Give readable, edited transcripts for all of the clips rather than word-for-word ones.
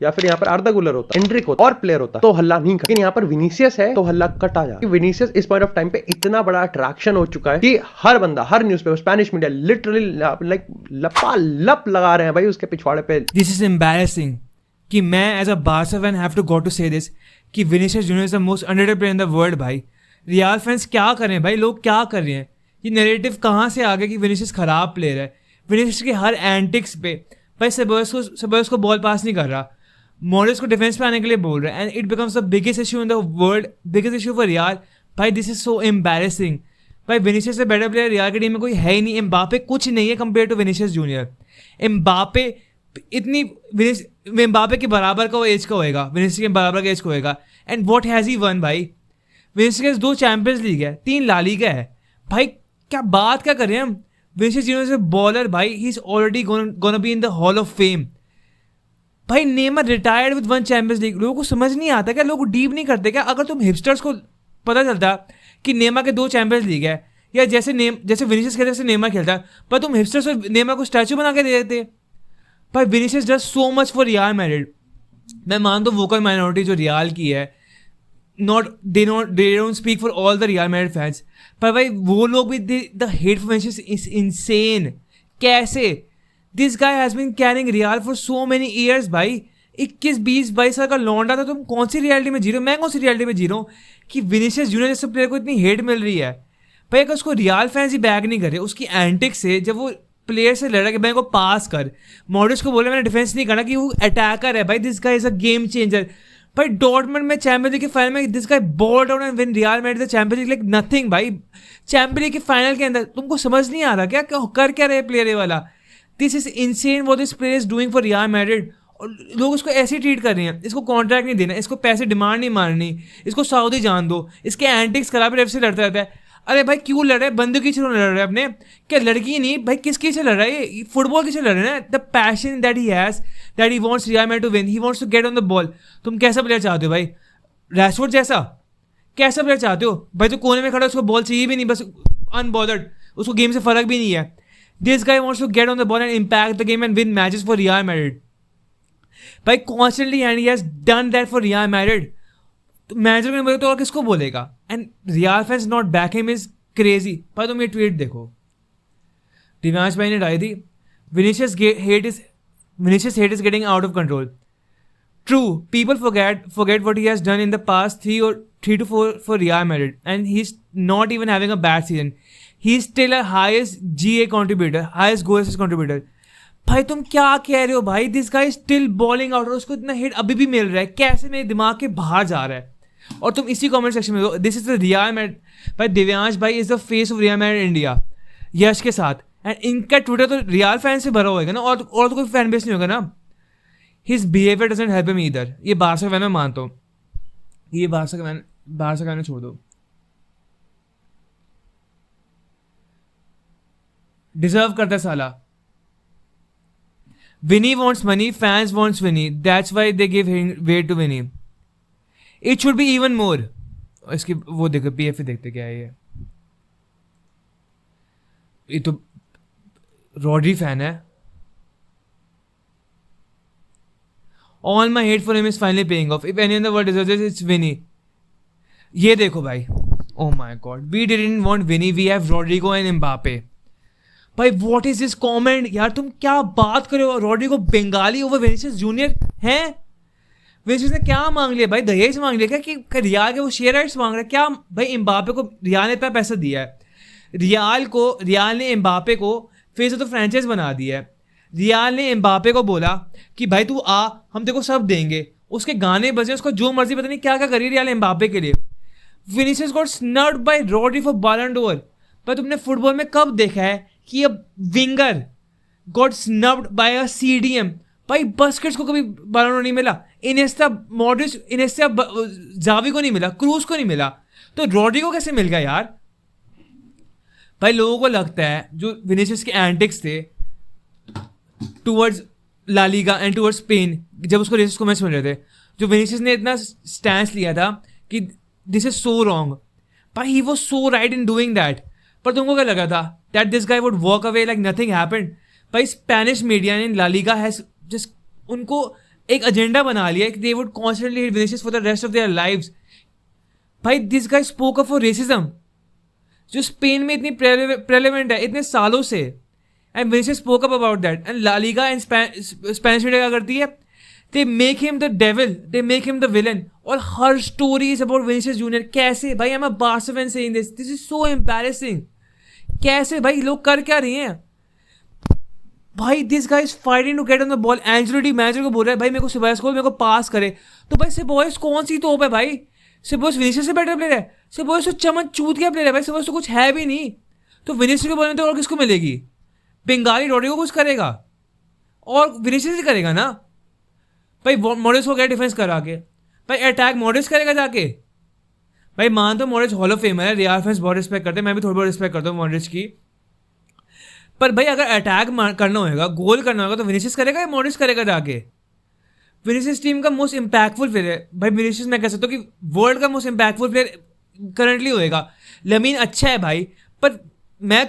या फिर यहाँ पर आर्दा गुलर होता, एंड्रिक होता और प्लेयर होता तो हल्ला नहीं करता। लेकिन यहाँ पर विनीसियस है तो हल्ला कटा जा। विनीसियस इस पॉइंट ऑफ टाइम पे इतना बड़ा अट्रैक्शन हो चुका है कि हर बंदा, हर newspaper, Spanish media literally like लपालप लगा रहे हैं भाई उसके पिछवाड़े पे। दिस इज एम्बैरेसिंग कि मैं as a Barca fan have to go to say this कि Vinicius Junior is the most underrated player in the world. भाई रियल फैंस क्या कर रहे हैं भाई, लोग क्या कर रहे हैं, ये नैरेटिव कहाँ से आ गया कि विनीसियस खराब प्लेयर है। विनीसियस के हर एंटिक्स पे भाई सेबर्स को बॉल पास नहीं कर रहा, मॉडल्स को डिफेंस पे आने के लिए बोल रहा है, and it becomes the biggest issue in the world, biggest issue for real. भाई दिस इज सो एम्बैरेसिंग। भाई विनीसियस से बेटर प्लेयर रियल की टीम में कोई है ही नहीं। एम्बापे कुछ नहीं है compare to Vinicius Junior. Mbappe इतनी एम्बापे के बराबर का वो एज का होएगा, विनीसियस के बराबर का एज का होएगा, and what has he one भाई। विनीसियस 2 चैंपियंस लीग है, 3 ला लीगा है भाई, क्या बात क्या कर रहे हैं हम। Vinicius Junior is a baller भाई, he is already gonna be in the hall of fame. भाई Neymar retired with 1 Champions League. लोगों को समझ नहीं आता क्या, लोग डीप नहीं करते क्या। अगर तुम हिपस्टर्स को पता चलता कि नेमर के 2 चैंपियंस लीग है, या जैसे विनीसियस खेलता जैसे नेमर खेलता, पर तुम हिपस्टर्स और नेमर को स्टैचू बना के दे देते। भाई Vinicius does so much for Real Madrid. मैं मानता हूँ वोकल माइनॉरिटी जो रियल की है, they don't speak for all the Real Madrid fans, पर भाई वो लोग भी the hate for Vinicius is insane। कैसे this guy has been carrying Real for so many years भाई। 21-22 साल का लौंडा था, तुम कौन सी रियलिटी में जी रहे हो, मैं कौन सी रियलिटी में जी रहा हूँ कि विनीसियस जूनियर जैसे प्लेयर को इतनी हेट मिल रही है। भाई अगर उसको रियल फैंस ही बैक नहीं कर रहे, उसकी एंटिक्स से जब वो प्लेयर से लड़ा कि भाई को पास कर, मॉडल्स को बोले मैंने डिफेंस नहीं करना कि वो अटैकर है। भाई this guy is a game changer. भाई डॉर्टमंड में चैंपियंस लीग के फाइनल में this guy balled out and win Real Madrid the Champions League like nothing. भाई चैंपियंस लीग के फाइनल के अंदर तुमको समझ नहीं आ रहा क्या कर क्या रहे प्लेयर वाला। This is insane what this player is doing for Real Madrid. और लोग उसको ऐसे ही ट्रीट कर रहे हैं, इसको कॉन्ट्रैक्ट नहीं देना, इसको पैसे डिमांड नहीं मारनी, इसको सऊदी जान दो, इसके एंटिक्स खराब रेफ से लड़ता रहता है। अरे भाई क्यों लड़ रहा है, बंदूक की से लड़ रहा है अपने, क्या लड़की नहीं भाई, किसकी से लड़ रहा है, फुटबॉल की से लड़ रहा है। The passion that he has, that he wants Real Madrid to win, he wants to get on the ball. तुम कैसा प्लेयर चाहते हो भाई, रैशफोर्ड जैसा कैसा प्लेयर चाहते हो भाई, तो कोने में खड़ा उसको बॉल चाहिए भी नहीं, बस अनबॉदर्ड, उसको गेम से फर्क भी नहीं है। This guy wants to get on the ball and impact the game and win matches for Real Madrid भाई constantly, and he has done that for Real Madrid. तो मैनेजर ने बोले तो और किसको बोलेगा, and real fans not back him is crazy. पर तुम ये ट्वीट देखो, दिव्यांश भाई ने डाली थी, Vinicius hate is getting out of control. True, people forget what he has done in the past 3 to 4 for Real Madrid, and he's not even having a bad season. He's still a highest GA contributor, highest goal assist contributor. भाई तुम क्या कह रहे हो भाई, this guy still bowling out, और उसको इतना हिट अभी भी मिल रहा है, कैसे मेरे दिमाग के बाहर जा रहा है। और तुम इसी कमेंट सेक्शन में दो, this is the Real Madrid. भाई दिव्यांश भाई is the face of Real Madrid India Yash के साथ, एंड इनका ट्विटर तो रियल फैन से भरा होगा ना, और तो कोई फैन बेस नहीं होगा ना। His behaviour doesn't help him either. ये बारसा फैन मैं मानता हूँ, ये बारसा फैन छोड़ दो, डिजर्व करता है साला। Vini wants money, fans wants Vini, that's why they give way to Vini. It should be even more. इसकी वो देखो पीएफ देखते क्या है ये तो रॉड्री फैन है। All my hate for him is finally paying off, if any in the world deserves this it's Vini. ये देखो भाई, oh my God, we didn't want Vini, we have Rodrygo and Mbappe. भाई what is this comment यार, तुम क्या बात कर रहे हो, रॉड्रिगो बंगाली ओवर विनीशियस जूनियर हैं। विनीशियस ने क्या मांग लिया भाई, दहेज मांग लिया क्या कि रियाल के वो शेयर राइट्स मांग रहा है क्या भाई। एम्बापे को रियाल ने इतना पैसा दिया है, रियाल ने एम्बापे को फेस ऑफ द फ्रेंचाइज बना दिया है। रियाल ने एम्बापे को बोला कि भाई तू आ, हम तेरे को सब देंगे, उसके गाने बजे, उसको जो मर्जी, पता नहीं क्या क्या करी रियाल एम्बापे के लिए। Vinicius got snubbed by Rodri for Ballon d'Or. पर तुमने फुटबॉल में कब देखा है कि अब winger got snubbed by a CDM. भाई बस्केट्स को कभी बैलन डोर नहीं मिला, इनेस्टा जावी को नहीं मिला, क्रूज को नहीं मिला, तो रॉड्री को कैसे मिल गया यार। भाई लोगों को लगता है जो विनीशियस के एंटिक्स थे towards La Liga and towards Spain, जब उसको रेसेस को मैच मिल रहे थे, जो विनीशियस ने इतना स्टैंस लिया था कि दिस इज सो रॉन्ग, भाई he was so right in doing that. पर तुमको क्या लगा था that this guy would walk away like nothing happened. भाई Spanish media in La Liga has just उनको एक एजेंडा बना लिया कि they would constantly hit Vinicius for the rest of their lives. भाई this guy spoke up for racism, जो Spain में इतनी प्रेलेवेंट है इतने सालों से, and Vinicius spoke up about that. And La Liga and Spanish media क्या करती है, they make him the devil, they make him the villain, और हर story is about Vinicius Junior. कैसे भाई, I am a Barca fan saying this, this is so embarrassing. कैसे भाई, लोग कर क्या रहे हैं भाई? This guy is fighting to get on the ball. Angelo manager को बोल रहा है भाई मेरे को सिबायोस को मेरे को पास करे, तो भाई सिबायोस कौन सी तोप है भाई? सिबायोस विनिसियस से बेटर प्लेयर है? सिबायोस तो चमन चूत क्या प्लेयर है भाई, सिबायोस तो कुछ है भी नहीं। तो विनिसियस को बोलने तो और किसको मिलेगी? बंगाली रोड्रिगो कुछ करेगा और विनिसियस ही करेगा ना भाई। मॉडरिच को क्या डिफेंस करा के भाई, अटैक मॉडरिच करेगा जाके भाई। मान तो मॉडरिच हॉल ऑफ फेमर है, रियल फैंस बहुत रिस्पेक्ट करते हैं, मैं भी थोड़ी बहुत रिस्पेक्ट करता हूँ मॉडरिच की। पर भाई अगर अटैक करना होगा, गोल करना होगा, तो विनिसियस करेगा या मॉडरिच करेगा जाके? विनिसियस टीम का मोस्ट इंपैक्टफुल प्लेयर है भाई। विनिसियस मैं कह सकता हूँ कि वर्ल्ड का मोस्ट इंपैक्टफुल प्लेयर करंटली होएगा। लमीन अच्छा है भाई, पर मैं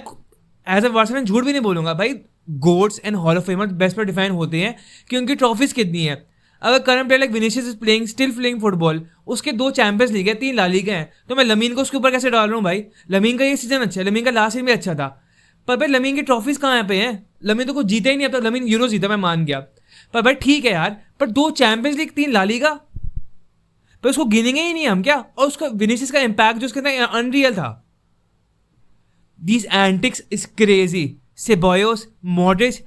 एज अ बार्सा फैन झूठ भी नहीं बोलूंगा भाई। Goats and hall of famer best पर डिफाइन होते हैं कि उनकी ट्रॉफीज कितनी है। अगर current player like Vinicius is playing still playing football, उसके 2 चैंपियंस लीग है, 3 ला लीग हैं, तो मैं लमीन को उसके ऊपर कैसे डाल रहा हूँ भाई? लमीन का ये सीजन अच्छा है, लमीन का लास्ट सीजन भी अच्छा था, पर भाई लमीन की ट्रॉफीज कहाँ पे हैं? लमीन तो कुछ जीता ही नहीं। अब तक लमीन यूरो जीता, मैं मान गया, पर भाई ठीक है यार, पर 2 चैंपियंस लीग, 3 ला लीगा, पर उसको गिनेंगे ही नहीं हम क्या? और उसका विनिसियस का इम्पैक्ट जो उसके अंदर अनरियल था। These antics is crazy. Ceballos, Modric,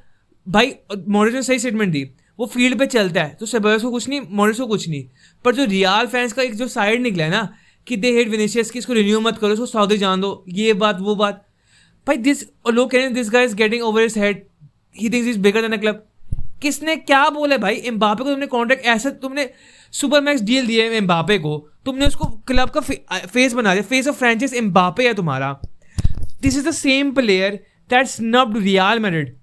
भाई मॉडरिच ने सही स्टेटमेंट दी, वो फील्ड पे चलता है तो सेबायोस को कुछ नहीं, मॉडरिच को कुछ नहीं। पर जो रियल फैंस का एक जो साइड निकला है ना कि दे हेट विनिसियस, कि इसको रिन्यू मत करो, इसको सऊदी जान दो, ये बात वो बात भाई। दिस लोग कह रहे हैं this guy is getting over his head, he thinks is bigger than a club. किसने क्या बोला भाई? एम्बापे को तुमने कॉन्ट्रैक्ट ऐसा, तुमने सुपर मैक्स डील दिए एम्बापे को, तुमने उसको क्लब का फेस बना दिया, फेस ऑफ फ्रेंचाइज एम्बापे है तुम्हारा। This is the same player that snubbed Real Madrid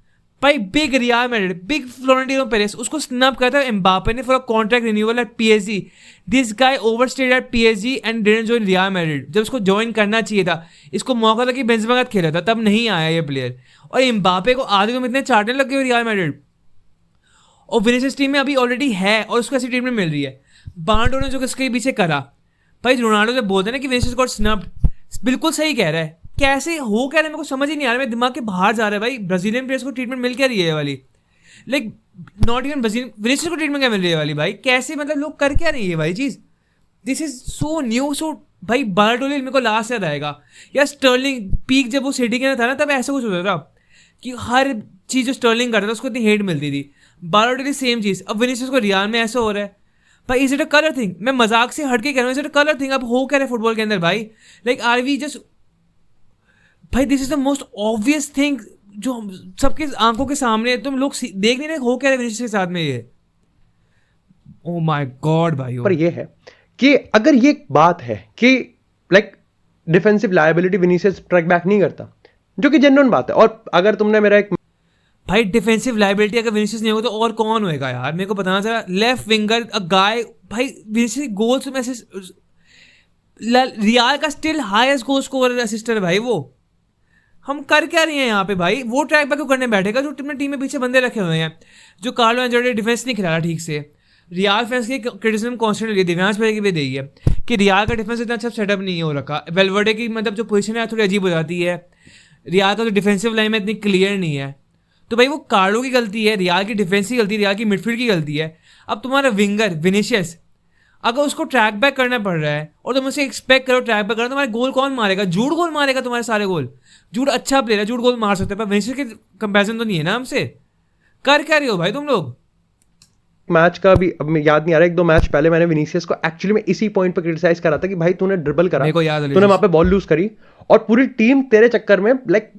भाई, big Real Madrid, big Florentino Perez, उसको स्नब करता है एम्बापे ने for a contract renewal at PSG. This guy overstayed at PSG and didn't join Real Madrid. जब उसको join करना चाहिए था, इसको मौका था कि बेंजेमा का खेला था, तब नहीं आया ये प्लेयर। और एम्बापे को आधे में इतने चाटने लगे हुए रियल मैड्रिड, और विनिसियस टीम में अभी ऑलरेडी है और उसको ऐसी ट्रीटमेंट मिल रही है। बार्डो ने जो इसके पीछे करा भाई, रोनाल्डो जब बोलते हैं ना कि विनिसियस गॉट स्नब्ड, बिल्कुल सही कह रहा है। कैसे हो कह रहा है मेरे को समझ ही नहीं आ रहा, मेरे दिमाग के बाहर जा रहा है भाई। ब्राजीलियन प्लेयर्स को ट्रीटमेंट मिल क्या रही है ये वाली, like not even Brazilian, Vinicius को ट्रीटमेंट क्या मिल रही है वाली भाई? कैसे, मतलब लोग कर क्या रही है भाई चीज़? This is so new. So भाई बारटोली मेरे को लास्ट याद आएगा, या स्टर्लिंग पीक जब वो सिटी के अंदर था ना, तब ऐसा कुछ होता था कि हर चीज़ जो स्टर्लिंग करता था उसको इतनी हेट मिलती थी। बारटोली सेम चीज़, अब विनिसियस को रियल में ऐसा हो रहा है भाई। Is it a colour thing? मैं मजाक से हट के कह रहा हूँ, is it a colour thing? अब हो क्या रहा है फुटबॉल के अंदर भाई? लाइक आर वी जस्ट भाई, this is the most obvious thing जो सबके आंखों के सामने है, तुम लोग देख नहीं रहे हो क्या रहे विनिसियस के साथ में ये? ओ माय गॉड भाई। पर ये है कि अगर ये बात है कि like defensive liability Vinicius track back नहीं करता, जो कि जेन्युइन बात है, और अगर तुमने मेरा एक भाई डिफेंसिव लायबिलिटी अगर विनिसियस नहीं होगा तो और कौन होएगा यार? मेरे को बताना चला, लेफ्ट विंगर अ गाय भाई, विनिसियस गोल्स में से रियल का स्टिल हाईएस्ट गोल स्कोरर असिस्टर है भाई वो। हम कर क्या रहे हैं यहाँ पे भाई? वो ट्रैक बैक क्यों करने बैठेगा जो टीम में पीछे बंदे रखे हुए हैं, जो कार्लो एंजेलोटी डिफेंस नहीं खिला रहा ठीक से। रियल फैंस की क्रिटिसिज्म कॉन्स्टेंटली दिव्यांश भाई की भी दी है कि रियल का डिफेंस इतना अच्छा सेटअप नहीं हो रखा, वेलवर्डे की मतलब जो पोजीशन है थोड़ी अजीब हो जाती है, रियल का जो डिफेंसिव लाइन में इतनी क्लियर नहीं है। तो भाई वो कार्लो की गलती है, रियल की डिफेंस की गलती है, रियल की मिडफील्ड की गलती है। अब तुम्हारा विंगर विनिसियस अगर उसको ट्रैक बैक करना पड़ रहा है और तुम उसे एक्सपेक्ट करो ट्रैक बैक करना, तुम्हारे गोल कौन मारेगा? जूड गोल मारेगा तुम्हारे सारे गोल। जूड अच्छा प्लेयर है, जूड गोल मार सकते हैं, पर विनिसियस के कंपैरिजन तो नहीं है ना हमसे। कर क्या रहे हो भाई तुम लोग? मैच का भी अब याद नहीं आ रहा, 1-2 मैच पहले मैंने विनिसियस को एक्चुअली में इसी पॉइंट पर क्रिटिसाइज करा था कि भाई तूने ड्रिबल करा, मेरे को याद है, तूने वहां पे बॉल लूज करी और पूरी टीम तेरे चक्कर में लाइक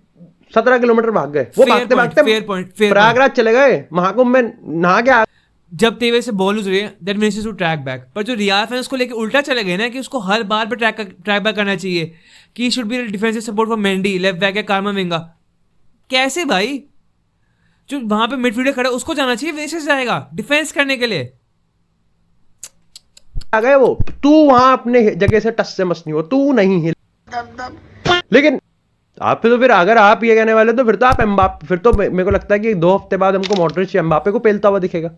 17 किलोमीटर भाग गए। वो भागते भागते प्रयागराज चले गए, महाकुंभ में नहा के जब तेवे से बॉल लूज रही है that Vinicius to track back. पर जो रियल फैंस को लेके उल्टा चले गए ना कि उसको हर बार पे ट्रैक बैक करना चाहिए, कि should be defensive support for Mendy, left back है कार्माविंगा। कैसे भाई? जो वहां पे मिडफील्डर खड़ा है उसको जाना चाहिए, विनिसियस जाएगा डिफेंस करने के लिए। आ गए वो, तू वहां अपने जगह से टस से मस नहीं हो, तू नहीं हिल। लेकिन आप तो फिर अगर आप ये कहने वाले तो फिर तो आप एम्बापे, फिर तो मेरे को लगता है कि 2 हफ्ते बाद हमको मॉडरिच या एम्बापे को पेलता हुआ दिखेगा।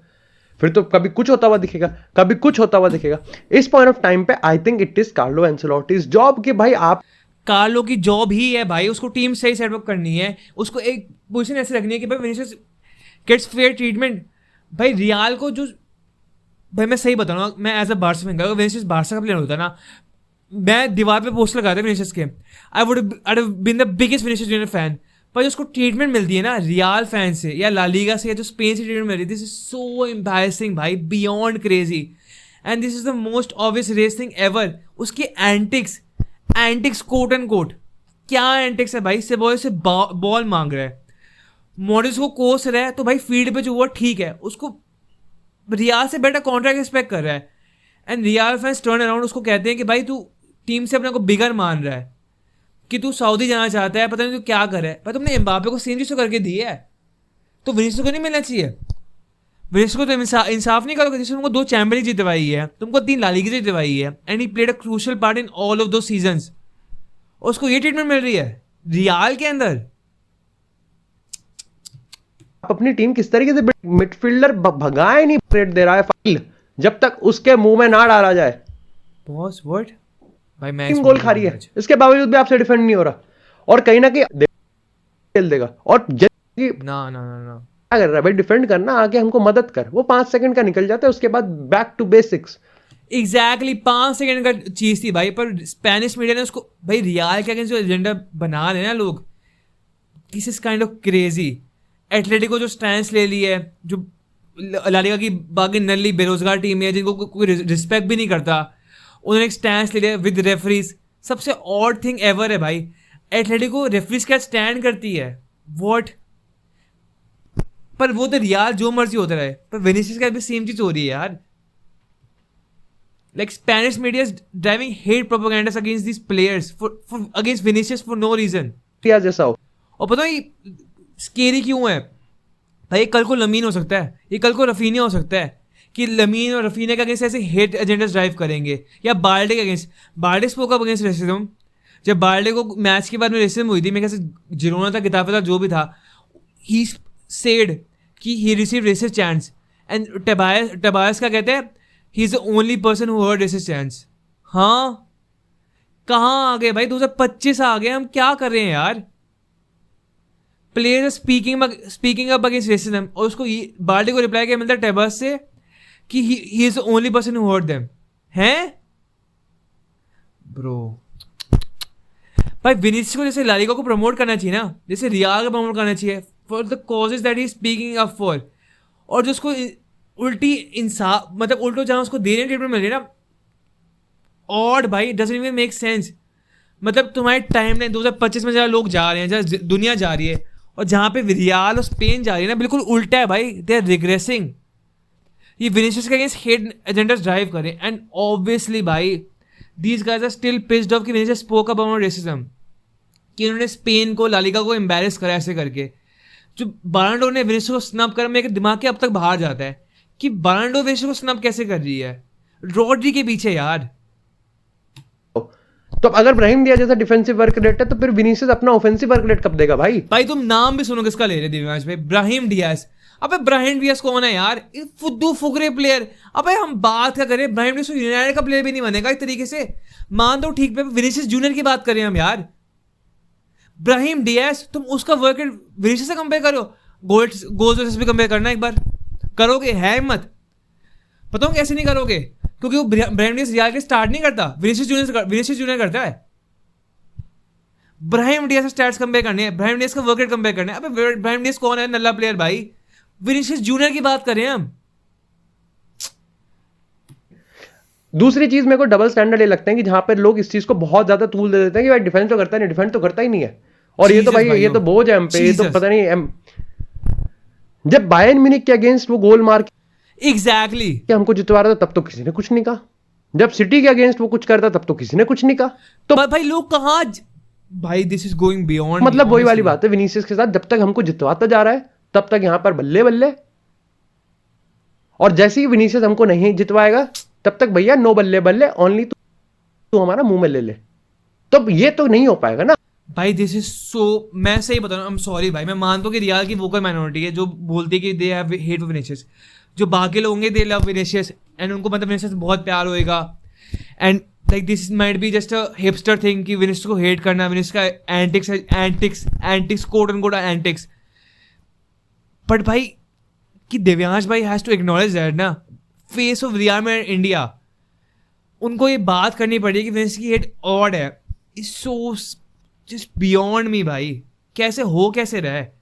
फिर तो कभी कुछ होता हुआ दिखेगा, कभी कुछ होता हुआ दिखेगा। इस पॉइंट ऑफ टाइम पे I think it is Carlo Ancelotti's job कि भाई आप कार्लो की जॉब ही है भाई, उसको टीम सही सेटअप करनी है, उसको एक पोजीशन ऐसे रखनी है कि भाई विनीसियस गेट्स फेयर ट्रीटमेंट। भाई रियाल को जो, भाई मैं सही बता रहा हूँ, मैं एज अ बार्सा फैन, अगर विनीसियस बार्सा का प्लेयर होता ना, मैं दीवार पे पोस्टर लगाता विनीसियस के, I would been the biggest Vinicius Junior fan. पर जो उसको ट्रीटमेंट मिलती है ना रियाल फैन से या ला लीगा से या जो स्पेन से ट्रीटमेंट मिल रही है, दिस इज सो एम्बैरेसिंग भाई, beyond crazy. And this is the most obvious race thing ever. उसके एंटिक्स कोट एंड कोट, क्या एंटिक्स है भाई, से बॉय से बॉल मांग रहा है, मॉडल्स को कोस रहा है, तो भाई फील्ड पे जो हुआ ठीक है, उसको रियाल से बेटर कॉन्ट्रैक्ट एक्सपेक्ट कर रहा है। And Real fans turn around उसको कहते हैं कि भाई तू टीम से अपने को बिगर मान रहा है, कि तू सऊदी जाना चाहता है, पता नहीं तू क्या कर रहा है, पर तुमने एम्बापे को सेम चीज तो करके दी है, तो विनीसियस को नहीं मिलना चाहिए? विनीसियस को तो इंसाफ नहीं करोगे, जिसने तुमको 2 चैंपियंस लीग जितवाई है, तुमको 3 ला लीगा जितवाई है, and he played a crucial part in all of दो सीजंस, उसको ये ट्रीटमेंट मिल रही है रियाल के अंदर। आप अपनी टीम किस तरीके से मिडफील्डर भगाए नहीं रेट दे रहा है फाइल, जब तक उसके मुंह में ना डाला जाए। बॉस व्हाट भाई, मैं टीम गोल खा रही है, इसके बावजूद भी आपसे डिफेंड नहीं हो रहा, और कहीं ना कहीं खेल देगा। और ना ना ना ना क्या कर रहा है भाई, डिफेंड करना, आगे हमको मदद कर। वो 5 सेकंड का निकल जाता है, उसके बाद back to basics. Exactly 5 second का चीज थी भाई, पर स्पेनिश मीडिया ने उसको, भाई रियाल के अगेंस्ट जो एजेंडा बना रहे हैं ना लोग, this is kind of crazy. Atletico जो स्टैंड ले ली है, जो ला लीगा की बाकी नल्ली बेरोजगार टीम है जिनको कोई रिस्पेक्ट भी नहीं करता, उन्होंने एक स्टैंड ले लिया विद रेफरीज। सबसे ऑड थिंग एवर है भाई, एथलेटिको रेफरीज का स्टैंड करती है, व्हाट। पर वो तो रियाल जो मर्जी होता रहे, पर विनीसियस का भी सेम चीज हो रही है यार। Like Spanish media is driving hate propaganda against these players for against Vinicius for no reason. जैसा हो। और पता है स्केरी क्यों है भाई, ये कल को लमीन हो सकता है, ये कल को रफीनिया हो सकता है, कि लमीन और रफीनिया के अगेंस्ट ऐसे हेट एजेंडास ड्राइव करेंगे, या बाल्डे के against. Balde spoke up against racism, जब बाल्डे को मैच के बाद में रेसिज्म हुई थी, मैं कैसे जिरोना था, किताबे था, जो भी था, ही सेड कि he receive racist chants, and Tebas का कहते हैं he is the only person who heard racist chants. हाँ, कहाँ आ गए भाई, 2025 आ गए, हम क्या कर रहे हैं यार। Players speaking up against racism, और उसको बाल्डे को रिप्लाई क्या मिलता है टेबस से कि he is the only person who hurt them. हैं ब्रो, भाई विनीसियस को जैसे ला लीगा को प्रमोट करना चाहिए ना, जैसे रियाल को प्रमोट करना चाहिए for the causes that he speaking up for. और जो उसको उल्टी इंसाफ, मतलब उल्टो जहां उसको देने ट्रीटमेंट मिल रही है ना, ऑड भाई, डजंट इवन मेक सेंस। मतलब तुम्हारे टाइम लाइन 2025 में जहाँ लोग जा रहे हैं, जहाँ दुनिया जा रही है, और जहाँ पे रियाल और स्पेन जा रही है ना, बिल्कुल उल्टा है भाई, दे आर रिग्रेसिंग। ये विनीसियस के अगेंस्ट हेट एजेंडास ड्राइव करें, एंड ऑब्वियसली भाई these guys are still pissed off कि विनीसियस स्पोक अबाउट रेसिज्म, कि उन्होंने स्पेन को, ला लीगा को एम्बैरेस करा ऐसे करके। जो बारंडो ने विनीसियस को स्नब करा, मेरे दिमाग के अब तक बाहर जाता है कि बारंडो विनीसियस को स्नब कैसे कर रही है, रॉड्री के पीछे यार। तो अगर ब्राहिम दियाज जैसा डिफेंसिव वर्क रेट है, तो फिर विनीसियस अपना ऑफेंसिव वर्क रेट कब देगा भाई? भाई तुम नाम भी सुनो किसका ले रहे दिव्यांश भाई, ब्राहिम डियाज। अबे ब्राहिम डियाज कौन है यार, फुद्दू फुकरे प्लेयर। अबे हम बात क्या करें, ब्राहिम डियाज यूनाइटेड का प्लेयर भी नहीं बनेगा एक तरीके से, मान दो ठीक पे, विनीसियस जूनियर की बात करें हम यार। ब्राहिम डियाज, तुम उसका वर्क रेट विनीसियस से कंपेयर करो, गोल्स भी कंपेयर करना एक बार, करोगे? है हिम्मत? पता कैसे नहीं करोगे, क्योंकि वो ब्राहिम डियाज रियाल के स्टार्ट नहीं करता, विनीसियस जूनियर करता है। ब्राहिम डियाज से स्टैट्स कंपेयर करने हैं, ब्राहिम डियाज का वर्क रेट कंपेयर करना है। अबे ब्राहिम डियाज कौन है, नल्ला प्लेयर भाई, विनीसियस जूनियर की बात करें हम। दूसरी चीज मेरे को डबल स्टैंडर्ड ये लगता है कि जहां पर लोग इस चीज को बहुत ज्यादा तूल दे देते हैं कि भाई डिफेंस तो करता नहीं, डिफेंस तो करता ही नहीं है, और ये तो भाई ये तो बोझ है हम पे, ये तो पता नहीं। जब बायर्न म्यूनिख के अगेंस्ट वो गोल मार एग्जैक्टली हमको जितवा रहा था, तब तो किसी ने कुछ नहीं कहा। जब सिटी के अगेंस्ट वो कुछ करता, तब तो किसी ने कुछ नहीं कहा। तो भाई लोग कहाँ, भाई दिस इज गोइंग बियॉन्ड। मतलब वही वाली बात है, विनीसियस के साथ जब तक हमको जितवाता जा रहा है, तब तक यहां पर बल्ले बल्ले, और जैसे ही विनीसियस हमको नहीं जितवाएगा, तब तक भैया नो बल्ले बल्ले, ओनली तू हमारा मुंह में ले ले। तो ये तो नहीं हो पाएगा ना भाई। दिस इज सो, मैं सही बता रहा हूँ, आई एम सॉरी भाई, मैं मानता हूँ कि रियाल की वोकल माइनॉरिटी है जो बोलती है कि they have hate for Vinicius. जो बाकी लोग होंगे दे लव विनिशियस एंड उनको मतलब विनिशियस बहुत प्यार होएगा and like this might be just a hipster thing कि विनिशियस को हेट करना, विनिशियस का antics quote and quote antics. But भाई कि दिव्यांश भाई हैज टू एक्नॉलेज दैट ना, face of Real Madrid India, उनको ये बात करनी पड़ी कि विनिशियस की हेट ऑड है. Is so just beyond me भाई. कैसे रहा है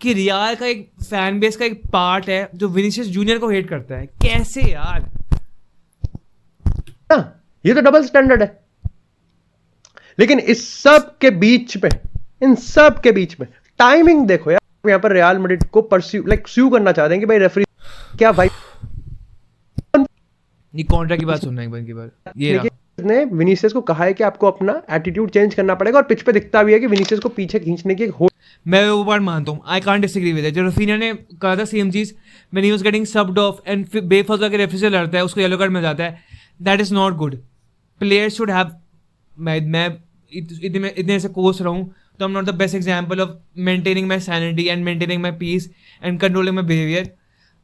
कि रियल का एक फैन बेस का एक पार्ट है जो विनिशियस जूनियर को हेट करता है. कैसे यार? ये तो डबल स्टैंडर्ड है. लेकिन इस सब के बीच में, इन सब के बीच में टाइमिंग देखो यार. यहाँ पर रियल मैड्रिड को स्यू करना चाहते हैं कि भाई रेफरी क्या भाई. ये कॉन्ट्रैक्ट की बात सुनना एक बार ये ने विनिशियस को कहा है कि आपको अपना एटीट्यूड चेंज करना पड़ेगा और पिच पे दिखता भी है कि विनिशियस को पीछे खींचने की मैं वो बात मानता हूँ. I can't disagree with it. जो रफीना ने कहा था सेम चीज when he was getting subbed off and बेफालतू के रेफरी से लड़ता है, उसको येलो कार्ड मिल जाता है. That is not good. Players should have, मैं इतने से कोस रहा हूँ तो I am not the best example of maintaining my sanity and maintaining my peace and controlling my behaviour.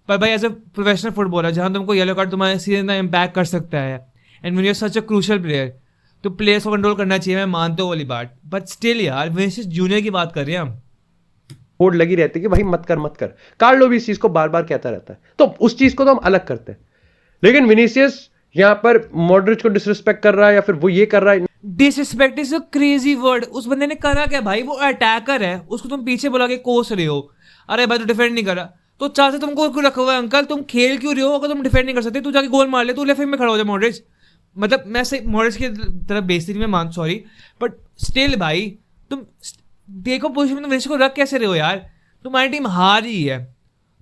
पर भाई एज अ प्रोफेशनल फुटबॉलर जहाँ तुमको येलो कार्ड तुम्हारे सीजन का इम्पैक्ट कर सकता है and when you are such a crucial player, तो प्लेयर्स को कंट्रोल करना चाहिए. मैं मानता हूँ वाली बात, बट स्टिल यार विनिशियस जूनियर की बात कर रहे हैं हम. होड़ लगी रहती है कि भाई मत कर. कार्लो भी इस चीज को बार बार कहता रहता है, तो उस चीज को तो हम अलग करते हैं. लेकिन विनिशियस यहाँ पर मॉडरिच को डिसरिस्पेक्ट कर रहा है या फिर वो ये कर रहा है. Disrespect is a crazy word. उस बंदे ने करा क्या भाई? वो अटैकर है, उसको तुम पीछे बुला के कोस रहे हो. अरे भाई तू डिफेंड नहीं कर रहा तो चाह से तुमको क्यों रखा हुआ है अंकल? तुम खेल क्यों रहे हो? अगर तुम डिफेंड नहीं कर सकते तू जाके गोल मार ले, तू लेफ्ट विंग में खड़ा हो जाए. मॉडरिच मतलब मैं से मॉडरिच की तरफ बेइज्जती नहीं, मैं मान सॉरी, बट स्टिल भाई तुम देखो पोजीशन में तुम विनिशियस को रख कैसे रहे हो यार? तुम्हारी टीम हार ही है,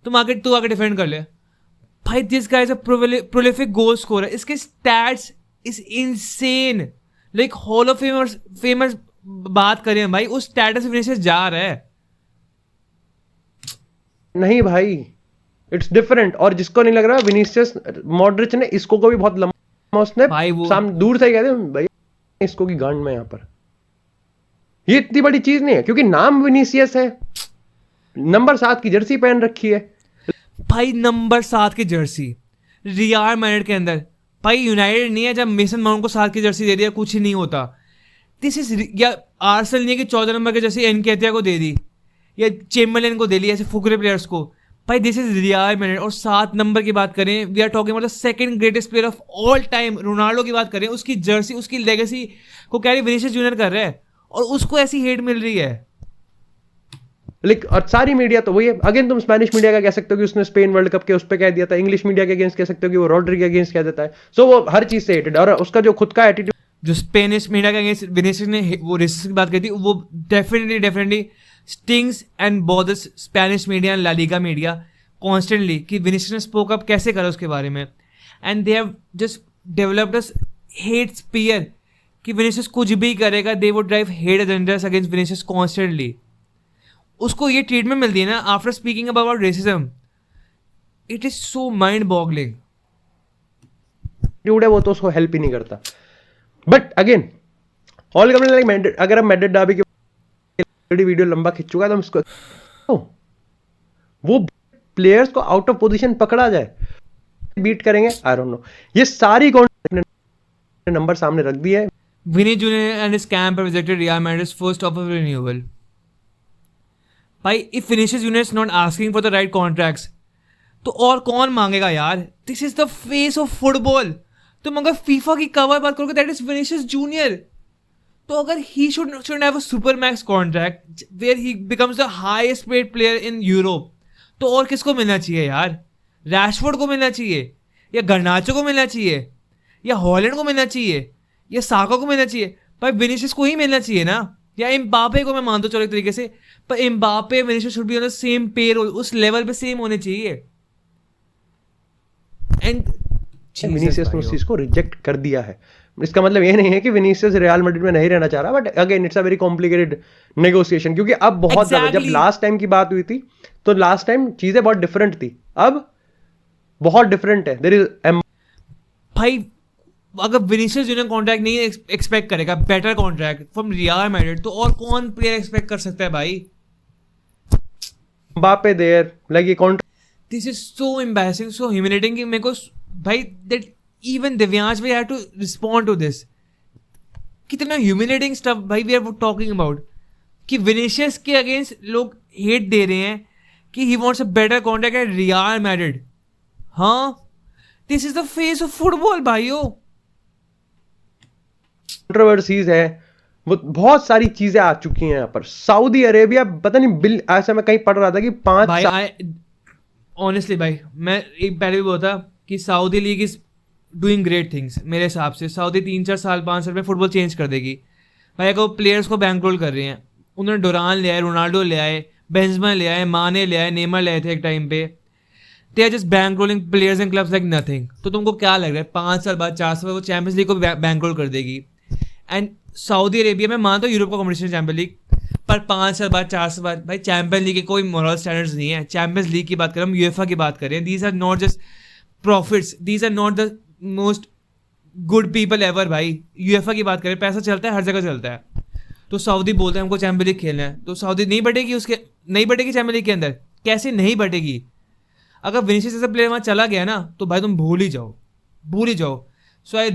तू आके डिफेंड कर ले भाई. This guy's a prolific goal scorer. इसके stats is insane. Like hall of famous बात करें भाई, उस स्टैटस से विनिशियस जा रहा है. नहीं भाई, इट्स डिफरेंट. और जिसको नहीं लग रहा, विनिशियस मॉडरिच ने इसको को भी बहुत लंबा उसने सामने दूर से ही कहते भाई इसको की गांड में. यहाँ पर ये इतनी बड़ी चीज नहीं है क्योंकि नाम विनिशियस है, नंबर 7 की जर्सी पहन रखी है भाई. नंबर 7 की जर्सी रियल मैड्रिड के अंदर भाई. यूनाइटेड नहीं है जब मेसन माउंट को 7 की जर्सी दे दिया, कुछ नहीं होता. दिस इज, या आर्सेनल नहीं है कि 14 नंबर की जर्सी एनकेतिया को दे दी या चेम्बरलेन को दे ली, ऐसे फुकरे प्लेयर्स को. भाई दिस इज रियल मैड्रिड. और 7 नंबर की बात करें, we are talking about the second greatest player of all time. Ronaldo की बात करें, उसकी जर्सी उसकी लेगेसी को कैरी विनिशियस जूनियर कर रहा है और उसको ऐसी हेट मिल रही है. लेकिन और सारी मीडिया तो वही है. अगेन तुम स्पेनिश मीडिया का कह सकते हो कि उसने स्पेन वर्ल्ड कप के उस पर कह दिया था, इंग्लिश मीडिया के अगेंस्ट कह सकते हो कि वो रॉड्री के अगेंस्ट कह देता है. सो वो हर चीज से हेटेड. और उसका जो खुद का एटीट्यूड, जो स्पेनिश मीडिया के अगेंस्ट विनिशियस ने वो रेसिस्ट की बात की थी, वो definitely stings and bothers Spanish media and La Liga media constantly कि विनिशियस ने स्पोक अप कैसे करा उसके बारे में. And they have just developed a hate sphere कि विनिशियस कुछ भी करेगा, they would drive hate agendas against Vinicius constantly. उसको ये ट्रीटमेंट मिलती है ना after speaking about racism. It is so mind boggling. वो तो उसको हेल्प ही नहीं करता. बट अगेन ऑल लाइक अगर हम मैड्रिड डर्बी की वीडियो लंबा खिंच चुका है तो उसको वो प्लेयर्स को आउट ऑफ पोजीशन पकड़ा जाए, बीट करेंगे. I don't know. ये सारी नंबर सामने रख दिए. Vini Junior and his camp have rejected Real Madrid's first offer renewal. भाई if Vinicius Junior is not asking for the right contracts तो और कौन मांगेगा यार? This is the face of football. तुम अगर फीफा की कवर बात करोगे दैट इज विनिशियस जूनियर. तो अगर he should have a super max contract where he becomes the highest paid player in Europe, तो और किसको मिलना चाहिए यार? रैशफोर्ड को मिलना चाहिए या गर्नाचो को मिलना चाहिए या हॉलैंड को मिलना चाहिए या साका को मिलना चाहिए? भाई विनिशियस को ही मिलना चाहिए ना. या एम्बापे को मैं मानता हूँ चलो एक तरीके से, पर Mbappe Vinicius should be on the same payroll, उस लेवल पे सेम होने चाहिए. एंड विनिशियस ने उस चीज को रिजेक्ट कर दिया है. इसका मतलब ये नहीं है कि विनिशियस रियल मैड्रिड में नहीं रहना चाह रहा, but again it's a very complicated negotiation. क्योंकि अब बहुत ज्यादा, जब लास्ट टाइम की बात हुई थी तो लास्ट टाइम चीजें बहुत डिफरेंट थी, अब बहुत डिफरेंट है. देयर इज भाई अगर विनिशियस जूनियर कॉन्ट्रैक्ट नहीं एक्सपेक्ट करेगा, better contract from Real Madrid, तो और कौन प्लेयर एक्सपेक्ट कर सकता है भाई? एम्बापे देयर लाइक ये contract this is so embarrassing, so humiliating कि मेरे को भाई दैट इवन दिव्यांश भाई had to respond to this. कितना ह्यूमिलेटिंग स्टफ भाई वी आर टॉकिंग अबाउट कि विनीशियस के अगेंस्ट लोग हेट दे रहे हैं कि he wants a better contract at Real Madrid. हाँ, this is the face of football भाइयों. कंट्रोवर्सीज है, वो बहुत सारी चीजें आ चुकी हैं यहाँ पर. सऊदी अरेबिया पता नहीं बिल, ऐसा मैं कहीं पढ़ रहा था कि 5 भाई ऑनेस्टली भाई मैं एक पहले भी बोला था कि Saudi league is doing great things. मेरे हिसाब से सऊदी 3-4 साल 5 साल में फुटबॉल चेंज कर देगी भाई. अगर वो प्लेयर्स को बैंक रोल कर रहे हैं, उन्होंने डोरान ले आए, रोनाल्डो ले आए, बेंजमा ले आए, माने ले आए, नेमर ले आए थे एक टाइम पे. They are just bankrolling players and clubs like nothing. तो तुमको क्या लग रहा है 5 साल बाद 4 साल बाद वो चैंपियंस लीग को बैंक रोल कर देगी? एंड सऊदी अरेबिया में मानता हूँ यूरोप का कॉम्पिटिशन चैंपियन लीग, पर 5 साल बाद 4 साल बाद भाई चैंपियन लीग के कोई मॉरल स्टैंडर्ड्स नहीं है. चैंपियंस लीग की बात करें, हम यूएफए की बात करें, these are not just profits, these are not the most good people ever भाई. यूएफए की बात करें, पैसा चलता है, हर जगह चलता है. तो सऊदी बोलते हैं हमको चैंपियन लीग खेलना है, तो सऊदी नहीं बटेगी, उसके नहीं बटेगी चैंपियन लीग के अंदर. कैसे नहीं बटेगी? अगर विनीशियस जैसा प्लेयर वहाँ चला गया ना तो भाई तुम भूल ही जाओ. सो आई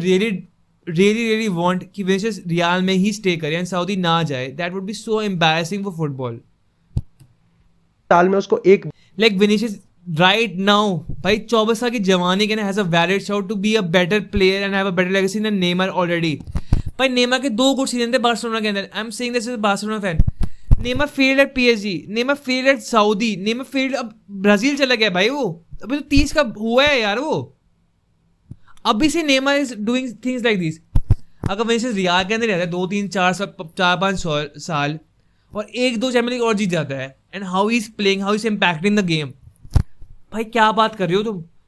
रियली वांट कि विनीशियस रियल में ही स्टे करे एंड सऊदी ना जाए. That would be so embarrassing for football. साल में उसको एक लाइक विनीशियस राइट नाउ भाई 24 साल की जवानी के ना has a valid shout to be a better player and have a better legacy than Neymar already. भाई नेमर के 2 गुड सीजन थे बार्सिलोना के अंदर. I am saying this as a Barcelona fan. Neymar failed at PSG, Neymar failed at Saudi, Neymar failed, अब Brazil चला गया भाई. वो अभी तो 30 का हुआ है यार. वो अभी से Neymar is doing things like this. अगर विनीशियस रियल के अंदर रहता है 2-3-4-5 साल और 1-2 चैंपियन लीग और जीत जाता है, and how is playing, how is impacting the game. भाई क्या बात कर रहे हो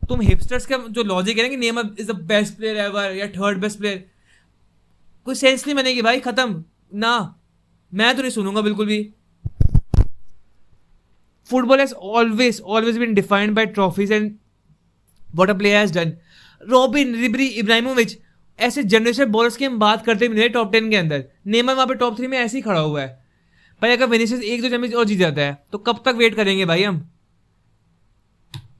तुम हिपस्टर्स का जो लॉजिक है ना कि Neymar is the best player ever या 3rd बेस्ट प्लेयर, कोई सेंस नहीं बनेगी भाई. खत्म ना, मैं तो नहीं सुनूंगा बिल्कुल भी. Football has always been defined by trophies and what a player has done. Robben, Ribery, Ibrahimovic, ऐसे जनरेशन बॉलर्स की हम बात करते भी नहीं टॉप 10 के अंदर. नेमर वहां पे टॉप 3 में ऐसे ही खड़ा हुआ है भाई. अगर विनीशियस 1-2 चैंपियंस और जीत जाता है तो कब तक वेट करेंगे भाई हम?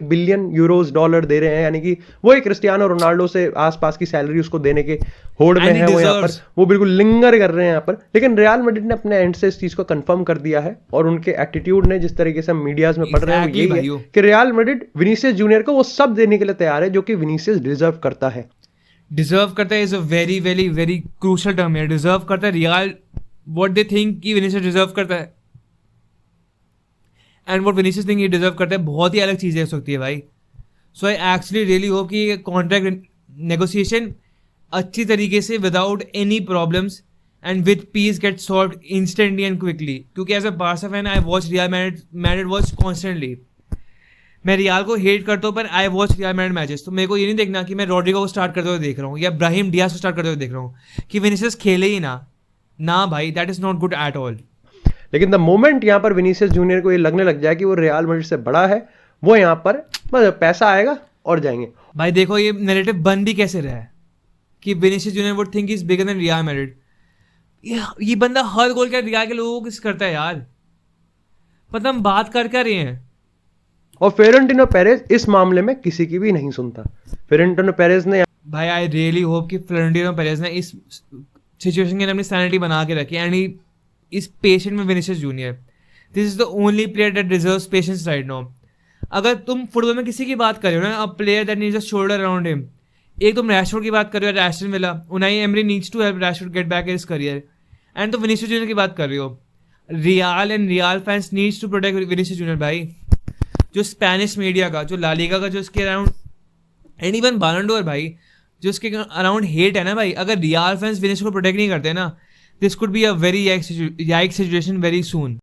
बिलियन यूरोज डॉलर दे रहे हैं, यानी कि वो एक क्रिस्टियानो रोनाल्डो से आसपास की सैलरी उसको देने के होड़ में है. वो यहाँ पर वो बिल्कुल लिंगर कर रहे हैं यहाँ पर. लेकिन रियल मैड्रिड ने अपने एंड से इस चीज को कंफर्म कर दिया है, और उनके एटीट्यूड ने, जिस तरीके से हम मीडियाज में पढ़ रहे हैं, वो यही है कि रियल मैड्रिड विनीशियस जूनियर को वो सब देने के लिए तैयार है जो कि विनीशियस डिजर्व करता है. डिजर्व करता है is a very very very crucial term है. डिजर्व करता है रियल व्हाट दे थिंक कि विनीशियस डिजर्व करता है and what Vinicius think he deserve करता है, बहुत ही अलग चीज़ें हो सकती है भाई. So I actually really hope कि कॉन्ट्रैक्ट नेगोशिएशन अच्छी तरीके से without any problems and with peace get solved instantly and quickly. क्योंकि as a Barca fan I watch Real Madrid watch constantly. मैं रियाल को हेट करता हूँ पर I watch Real Madrid matches. तो मेरे को ये नहीं देखना कि मैं रॉड्रिगो को स्टार्ट करते हुए देख रहा हूँ या ब्राहिम डियाज को स्टार्ट करते हुए देख रहा हूँ कि विनीशियस खेले ही ना भाई. That is not good at all. लेकिन द मोमेंट यहाँ पर विनीशियस जूनियर को ये लगने लग जाए कि वो रियल मैड्रिड से बड़ा है, वो यहाँ पर बस पैसा आएगा और जाएंगे. भाई देखो ये नैरेटिव बन भी कैसे रहा है कि Vinicius junior would think is bigger than real Madrid. ये बंदा हर गोल का रियल के लोगों को किस करता है यार. मतलब हम बात कर रहे हैं. और फ्लोरेंटिनो पेरेज इस मामले में किसी की भी नहीं सुनता. फ्लोरेंटिनो पेरेज ने भाई आई रियली होप कि फ्लोरेंटिनो पेरेज ने इस सिचुएशन के अंदर अपनी सैनिटी बना के रखी एंड ही इज पेशेंट में Vinicius junior. This is the only player that deserves patience right now. अगर तुम फुटबॉल में किसी की बात कर रहे हो ना, a player that needs a shoulder around him, एक तुम रैशफोर्ड की बात कर रहे हो, Aston Villa, Unai Emery needs to help Rashford get back his career, and तुम विनीशियस जूनियर की बात कर रहे हो. Real and real fans needs to protect Vinicius junior भाई. जो स्पेनिश मीडिया का, जो ला लीगा का, जो इसके around and even Ballon d'Or भाई, जो इसके अराउंड हेट है ना भाई, अगर रियल फैंस विनीशियस को प्रोटेक्ट नहीं करते ना, this could be a very yikes situation very soon.